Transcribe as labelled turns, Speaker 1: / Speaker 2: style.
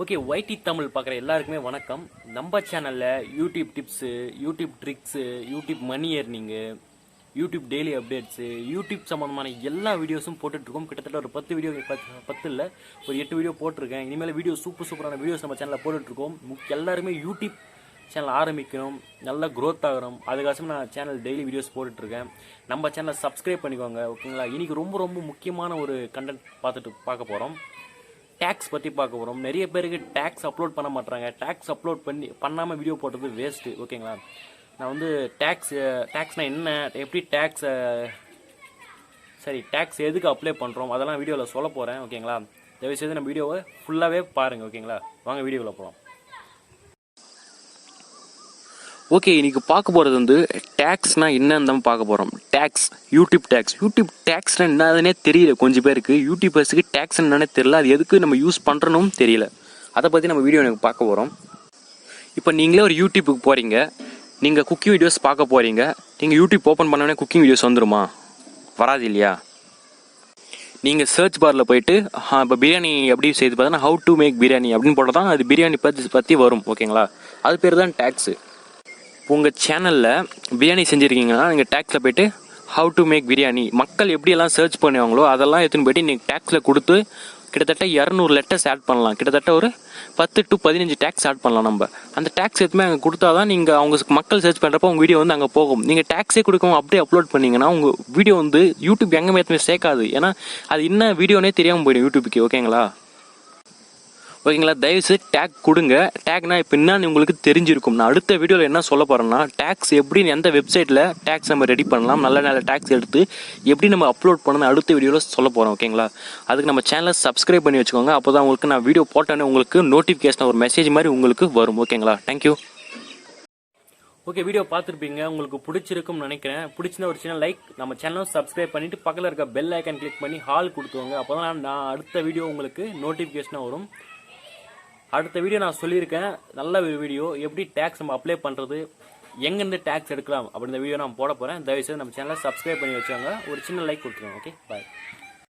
Speaker 1: Okay, YT Tamil பார்க்குற எல்லாருக்குமே வணக்கம். நம்ம சேனலில் YouTube tips, YouTube tricks, YouTube money earning, YouTube daily updates, YouTube சம்மந்தமான எல்லா வீடியோஸும் போட்டுட்ருக்கோம். கிட்டத்தட்ட ஒரு 10 வீடியோ, 10 இல்லை, ஒரு 8 வீடியோ போட்டிருக்கேன். இனிமேல் வீடியோ சூப்பரான வீடியோஸ் நம்ம சேனலில் போட்டுட்ருக்கோம். எல்லாருமே யூடியூப் சேனல் ஆரம்பிக்கணும், நல்லா க்ரோத் ஆகணும், அதுக்காக நான் சேனல் டெய்லி வீடியோஸ் போட்டுட்ருக்கேன். நம்ம சேனலை சப்ஸ்கிரைப் பண்ணிக்கோங்க, ஓகேங்களா? இன்றைக்கி ரொம்ப முக்கியமான ஒரு கண்டென்ட் பார்க்க போகிறோம். டேக்ஸ் பற்றி பார்க்க போகிறோம். நிறைய பேருக்கு டேக்ஸ் அப்லோட் பண்ண மாட்டாங்க. டேக்ஸ் அப்லோட் பண்ணாமல் வீடியோ போட்டது வேஸ்ட்டு, ஓகேங்களா? நான் வந்து டேக்ஸ்னால் என்ன, எப்படி டேக்ஸ் எதுக்கு அப்ளை பண்ணுறோம், அதெல்லாம் வீடியோவில் சொல்ல போகிறேன், ஓகேங்களா? தயவுசெய்து நம்ம வீடியோவை ஃபுல்லாகவே பாருங்கள், ஓகேங்களா? வாங்க வீடியோவில் போகலாம். ஓகே, இன்றைக்கி பார்க்க போகிறது வந்து டேக்ஸ்னால் என்னன்னு தான் பார்க்க போகிறோம். யூடியூப் டேக்ஸ்னால் என்னதுன்னே தெரியல கொஞ்சம் பேருக்கு. யூடியூபர்ஸுக்கு டேக்ஸ் என்னன்னே தெரியல, அது எதுக்கு நம்ம யூஸ் பண்ணுறனும் தெரியல. அதை பற்றி நம்ம வீடியோ எனக்கு பார்க்க போகிறோம். இப்போ நீங்களே ஒரு யூடியூப்புக்கு போகிறீங்க, நீங்கள் குக்கிங் வீடியோஸ் பார்க்க போகிறீங்க. நீங்கள் யூடியூப் ஓப்பன் பண்ணோடனே குக்கிங் வீடியோஸ் வந்துருமா? வராது இல்லையா? நீங்கள் சர்ச் பாரில் போயிட்டு இப்போ பிரியாணி எப்படி செய்து பார்த்தோன்னா ஹவு டு மேக் பிரியாணி அப்படின்னு போட்டால் தான் அது பிரியாணி பற்றி வரும், ஓகேங்களா? அது பேர் தான் டேக்ஸு. உங்கள் சேனலில் பிரியாணி செஞ்சுருக்கீங்கன்னா நீங்கள் டேக்ஸில் போய்ட்டு ஹவு டு மேக் பிரியாணி, மக்கள் எப்படியெல்லாம் சர்ச் பண்ணுவாங்களோ அதெல்லாம் எடுத்துன்னு போய்ட்டு நீங்கள் டேக்ஸில் கொடுத்து கிட்டத்தட்ட 200 லெட்டர்ஸ் ஆட் பண்ணலாம். கிட்டத்தட்ட ஒரு 10 to 15 டேக்ஸ் ஆட் பண்ணலாம். நம்ம அந்த டேக்ஸ் எதுவுமே அங்கே கொடுத்தா தான் நீங்கள் அவங்க மக்கள் சர்ச் பண்ணுறப்போ உங்கள் வீடியோ வந்து அங்கே போகும். நீங்கள் டேக்ஸே கொடுக்காம அப்படியே அப்லோட் பண்ணிங்கன்னா உங்கள் வீடியோ வந்து யூடியூப் எங்கேயுமே எதுவுமே சேர்க்காது. ஏன்னா அது என்ன வீடியோனே தெரியாமல் போயிடும் யூடியூப்புக்கு, ஓகேங்களா? தயவுசெய்து டேக் கொடுங்க. டேக்னா இப்போ என்னன்னு உங்களுக்கு தெரிஞ்சிருக்கும். நான் அடுத்த வீடியோவில் என்ன சொல்ல போகிறேன்னா, டேக்ஸ் எப்படி எந்த வெப்சைட்டில் டேக்ஸ் நம்ம ரெடி பண்ணலாம், நல்ல டேக்ஸ் எடுத்து எப்படி நம்ம அப்லோட் பண்ணணும் அடுத்த வீடியோவில் சொல்ல போகிறோம், ஓகேங்களா? அதுக்கு நம்ம சேனலை சப்ஸ்கிரைப் பண்ணி வச்சுக்கோங்க. அப்போ தான் உங்களுக்கு நான் வீடியோ போட்டோன்னே உங்களுக்கு நோட்டிஃபிகேஷன் ஒரு மெசேஜ் மாதிரி உங்களுக்கு வரும், ஓகேங்களா? தேங்க்யூ. ஓகே, வீடியோ பார்த்துருப்பீங்க, உங்களுக்கு பிடிச்சிருக்கும்னு நினைக்கிறேன். பிடிச்சிருந்த ஒரு சின்ன லைக், நம்ம சேனலும் சப்ஸ்கிரைப் பண்ணிவிட்டு பக்கத்தில் இருக்க பெல் ஐக்கன் கிளிக் பண்ணி ஹால் கொடுத்துவாங்க. அப்போ தான் நான் அடுத்த வீடியோ உங்களுக்கு நோட்டிஃபிகேஷனாக வரும். அடுத்த வீடியோ நான் சொல்லியிருக்கேன், நல்ல ஒரு வீடியோ, எப்படி டேக்ஸ் நம்ம அப்ளை பண்ணுறது, எங்கேருந்து டேக்ஸ் எடுக்கலாம் அப்படின்ற வீடியோ நான் போட போகிறேன். தயவுசெய்து நம்ம சேனலை சப்ஸ்கிரைப் பண்ணி வச்சுக்கோங்க, ஒரு சின்ன லைக் கொடுத்துருங்க. ஓகே, பாய்.